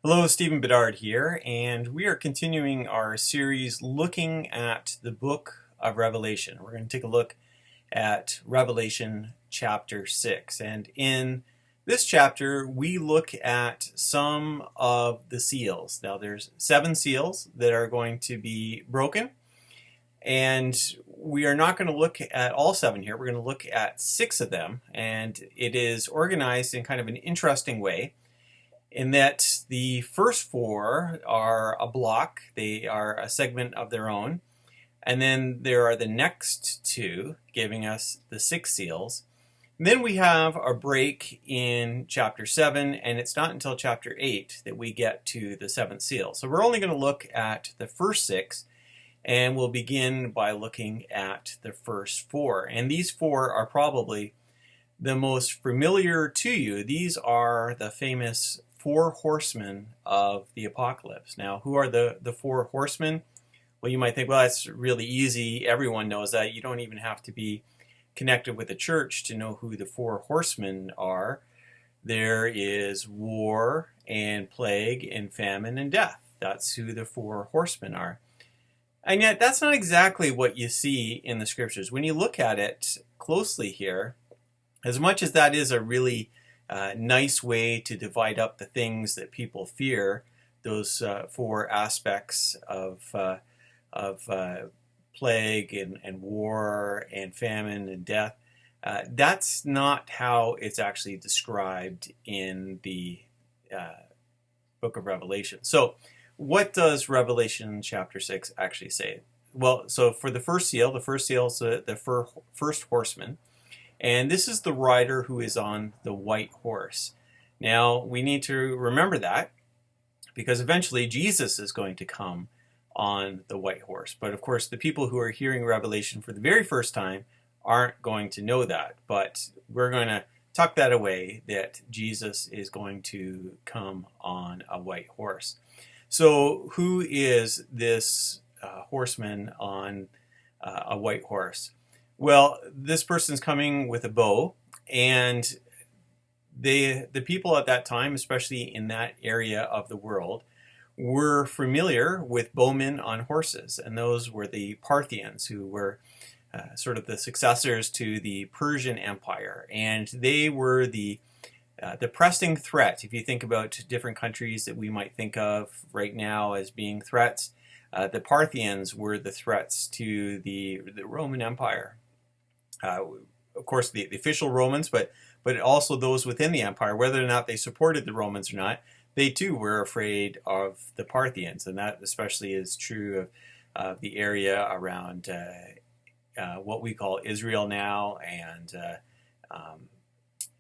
Hello, Stephen Bedard here, and we are continuing our series looking at the book of Revelation. We're going to take a look at Revelation chapter 6. And in this chapter, we look at some of the seals. Now, there's 7 seals that are going to be broken, and we are not going to look at all 7 here. We're going to look at 6 of them, and it is organized in kind of an interesting way, in that the first 4 are a block, they are a segment of their own, and then there are the next 2 giving us the 6 seals. And then we have a break in chapter 7, and it's not until chapter 8 that we get to the 7th seal. So we're only going to look at the first 6, and we'll begin by looking at the first 4. And these 4 are probably the most familiar to you. These are the famous 4 horsemen of the apocalypse. Now, who are the 4 horsemen? Well, you might think, well, that's really easy. Everyone knows that. You don't even have to be connected with the church to know who the 4 horsemen are. There is war and plague and famine and death. That's who the 4 horsemen are. And yet, that's not exactly what you see in the scriptures. When you look at it closely here, as much as that is a really nice way to divide up the things that people fear, those 4 aspects of plague and war and famine and death, that's not how it's actually described in the book of Revelation. So what does Revelation chapter 6 actually say? Well, so for the first seal is the first horseman. And this is the rider who is on the white horse. Now, we need to remember that because eventually Jesus is going to come on the white horse. But of course, the people who are hearing Revelation for the very first time aren't going to know that. But we're going to tuck that away, that Jesus is going to come on a white horse. So who is this horseman on a white horse? Well, this person's coming with a bow, and the people at that time, especially in that area of the world, were familiar with bowmen on horses, and those were the Parthians, who were sort of the successors to the Persian Empire, and they were the pressing threat. If you think about different countries that we might think of right now as being threats, the Parthians were the threats to the Roman Empire. Of course, the official Romans, but also those within the empire, whether or not they supported the Romans or not, they too were afraid of the Parthians, and that especially is true of the area around what we call Israel now, and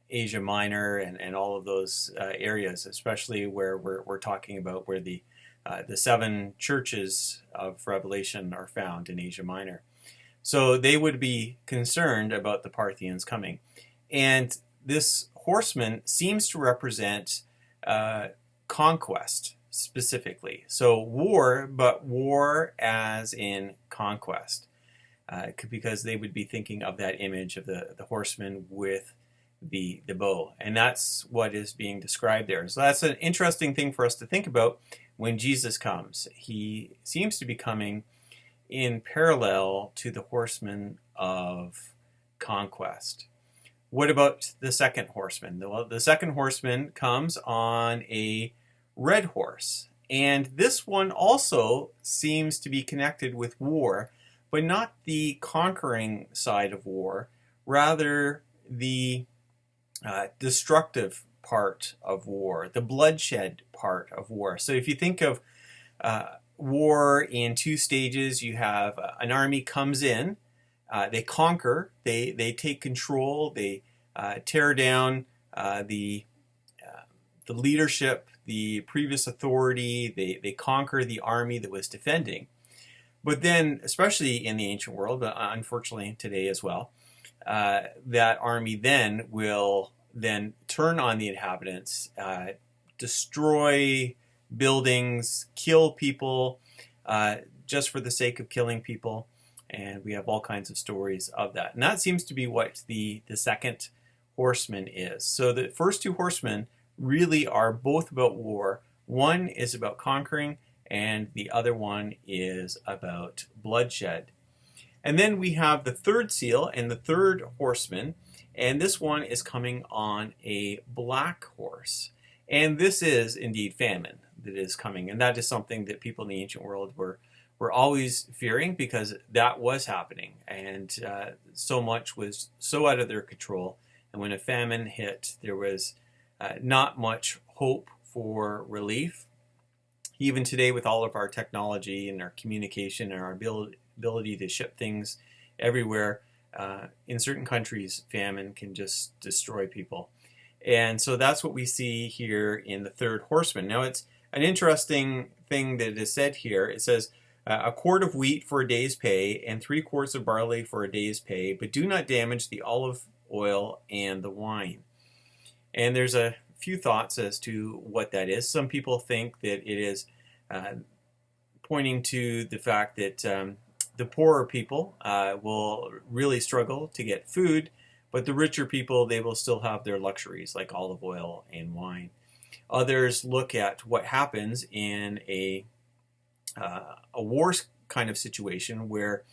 Asia Minor, and all of those areas, especially where we're talking about where the 7 churches of Revelation are found in Asia Minor. So they would be concerned about the Parthians coming. And this horseman seems to represent conquest specifically. So war, but war as in conquest. Because they would be thinking of that image of the horseman with the bow. And that's what is being described there. So that's an interesting thing for us to think about when Jesus comes. He seems to be coming in parallel to the horseman of conquest. What about the second horseman? Well, the second horseman comes on a red horse, and this one also seems to be connected with war, but not the conquering side of war, rather the destructive part of war, the bloodshed part of war. So if you think of war in 2 stages, you have an army comes in, they conquer, they take control, they tear down the leadership, the previous authority, they conquer the army that was defending. But then, especially in the ancient world, but unfortunately today as well, that army then will then turn on the inhabitants, destroy buildings, kill people just for the sake of killing people. And we have all kinds of stories of that. And that seems to be what the second horseman is. So the first 2 horsemen really are both about war. One is about conquering, and the other one is about bloodshed. And then we have the third seal and the third horseman, and this one is coming on a black horse. And this is indeed famine that is coming, and that is something that people in the ancient world were always fearing, because that was happening, and so much was so out of their control. And when a famine hit, there was not much hope for relief. Even today, with all of our technology and our communication and our ability to ship things everywhere, in certain countries, famine can just destroy people. And so that's what we see here in the third horseman. Now, it's an interesting thing that is said here. It says, a quart of wheat for a day's pay, and 3 quarts of barley for a day's pay, but do not damage the olive oil and the wine. And there's a few thoughts as to what that is. Some people think that it is pointing to the fact that the poorer people will really struggle to get food, but the richer people, they will still have their luxuries like olive oil and wine. Others look at what happens in a war kind of situation where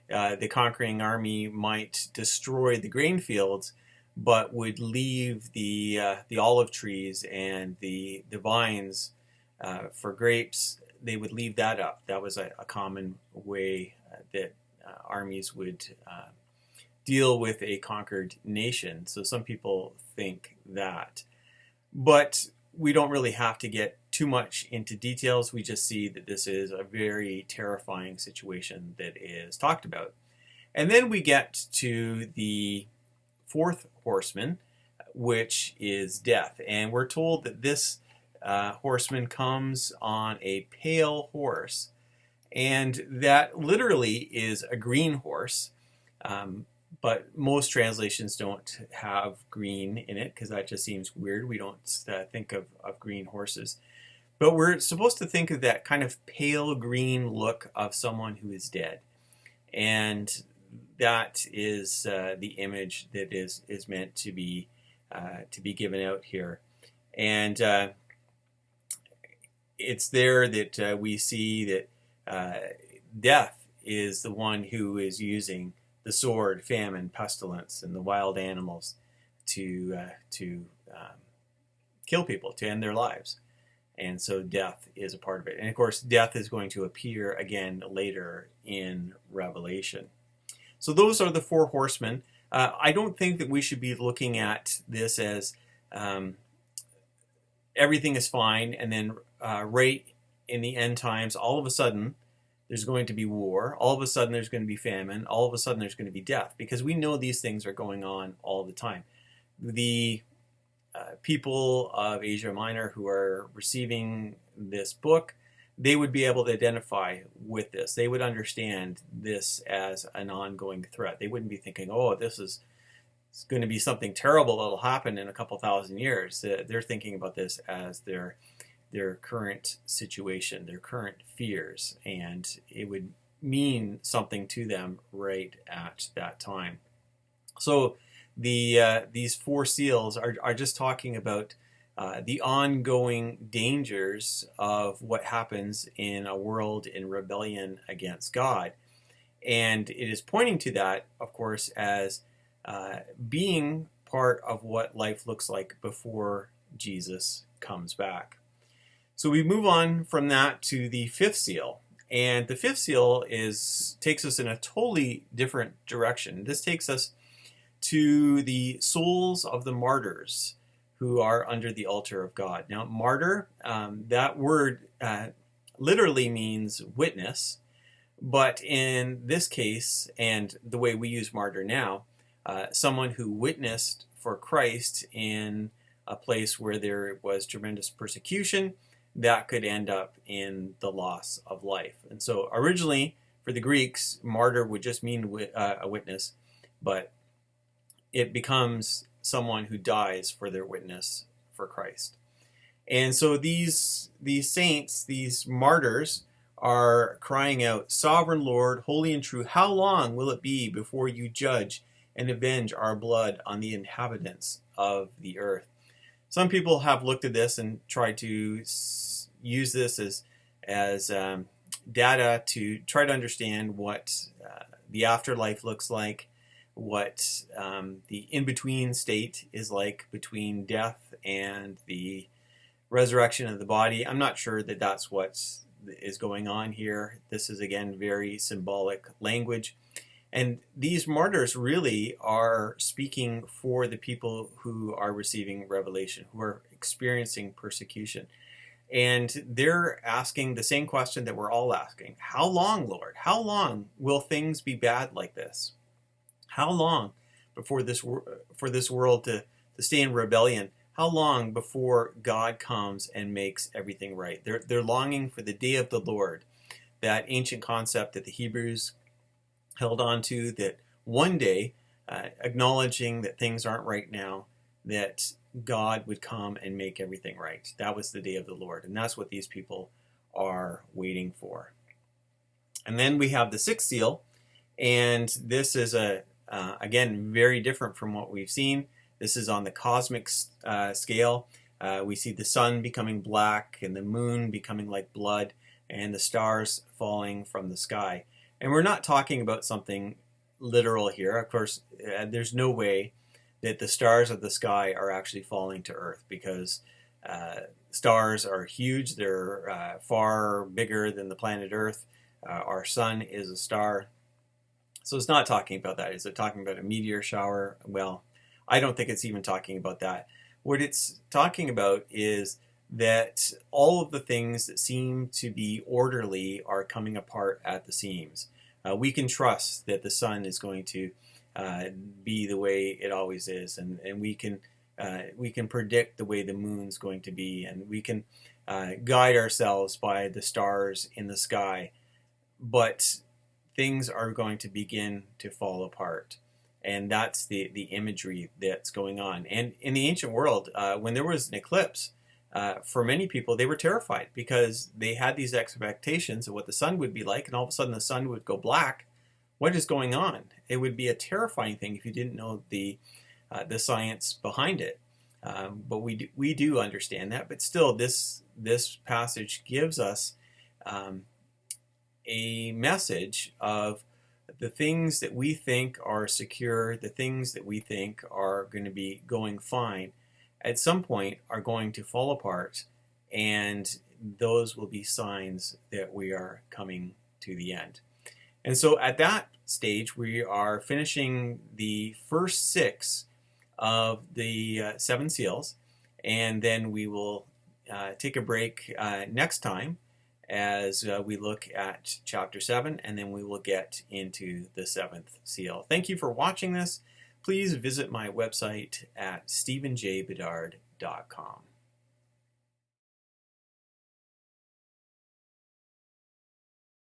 the conquering army might destroy the grain fields, but would leave the olive trees and the vines for grapes. They would leave that up. That was a common way that armies would deal with a conquered nation. So some people think that. But we don't really have to get too much into details. We just see that this is a very terrifying situation that is talked about. And then we get to the fourth horseman, which is death. And we're told that this horseman comes on a pale horse. And that literally is a green horse. But most translations don't have green in it, because that just seems weird. We don't think of green horses. But we're supposed to think of that kind of pale green look of someone who is dead. And that is the image that is meant to be given out here. And it's there that we see that death is the one who is using the sword, famine, pestilence, and the wild animals to kill people, to end their lives. And so death is a part of it. And of course, death is going to appear again later in Revelation. So those are the 4 horsemen. I don't think that we should be looking at this as everything is fine, and then right in the end times, all of a sudden, there's going to be war. All of a sudden, there's going to be famine. All of a sudden, there's going to be death, because we know these things are going on all the time. The people of Asia Minor who are receiving this book, they would be able to identify with this. They would understand this as an ongoing threat. They wouldn't be thinking, oh, this is going to be something terrible that'll happen in a couple thousand years. They're thinking about this as their current situation, their current fears, and it would mean something to them right at that time. So these 4 seals are just talking about the ongoing dangers of what happens in a world in rebellion against God. And it is pointing to that, of course, as being part of what life looks like before Jesus comes back. So we move on from that to the 5th seal. And the 5th seal takes us in a totally different direction. This takes us to the souls of the martyrs who are under the altar of God. Now, martyr, that word literally means witness. But in this case, and the way we use martyr now, someone who witnessed for Christ in a place where there was tremendous persecution, that could end up in the loss of life. And so originally, for the Greeks, martyr would just mean a witness, but it becomes someone who dies for their witness for Christ. And so these saints, these martyrs, are crying out, "Sovereign Lord, holy and true, how long will it be before you judge and avenge our blood on the inhabitants of the earth?" Some people have looked at this and tried to use this as data to try to understand what the afterlife looks like, what the in-between state is like between death and the resurrection of the body. I'm not sure that that's what is going on here. This is, again, very symbolic language. And these martyrs really are speaking for the people who are receiving revelation, who are experiencing persecution. And they're asking the same question that we're all asking. How long, Lord? How long will things be bad like this? How long before for this world to stay in rebellion? How long before God comes and makes everything right? They're longing for the day of the Lord, that ancient concept that the Hebrews held on to, that one day, acknowledging that things aren't right now, that God would come and make everything right. That was the day of the Lord, and that's what these people are waiting for. And then we have the sixth seal, and this is again, very different from what we've seen. This is on the cosmic scale. We see the sun becoming black and the moon becoming like blood and the stars falling from the sky. And we're not talking about something literal here. Of course, there's no way that the stars of the sky are actually falling to Earth, because stars are huge. They're far bigger than the planet Earth. Our sun is a star. So it's not talking about that. Is it talking about a meteor shower? Well, I don't think it's even talking about that. What it's talking about is that all of the things that seem to be orderly are coming apart at the seams. We can trust that the sun is going to be the way it always is, and we can predict the way the moon's going to be, and we can guide ourselves by the stars in the sky. But things are going to begin to fall apart. And that's the imagery that's going on. And in the ancient world, when there was an eclipse, for many people, they were terrified, because they had these expectations of what the sun would be like, and all of a sudden the sun would go black. What is going on? It would be a terrifying thing if you didn't know the science behind it. But we do understand that. But still, this passage gives us a message of the things that we think are secure, the things that we think are going to be going fine, at some point are going to fall apart, and those will be signs that we are coming to the end. And so at that stage, we are finishing the first 6 of the 7 seals, and then we will take a break next time as we look at chapter 7, and then we will get into the 7th seal. Thank you for watching this. Please visit my website at stephenjbedard.com.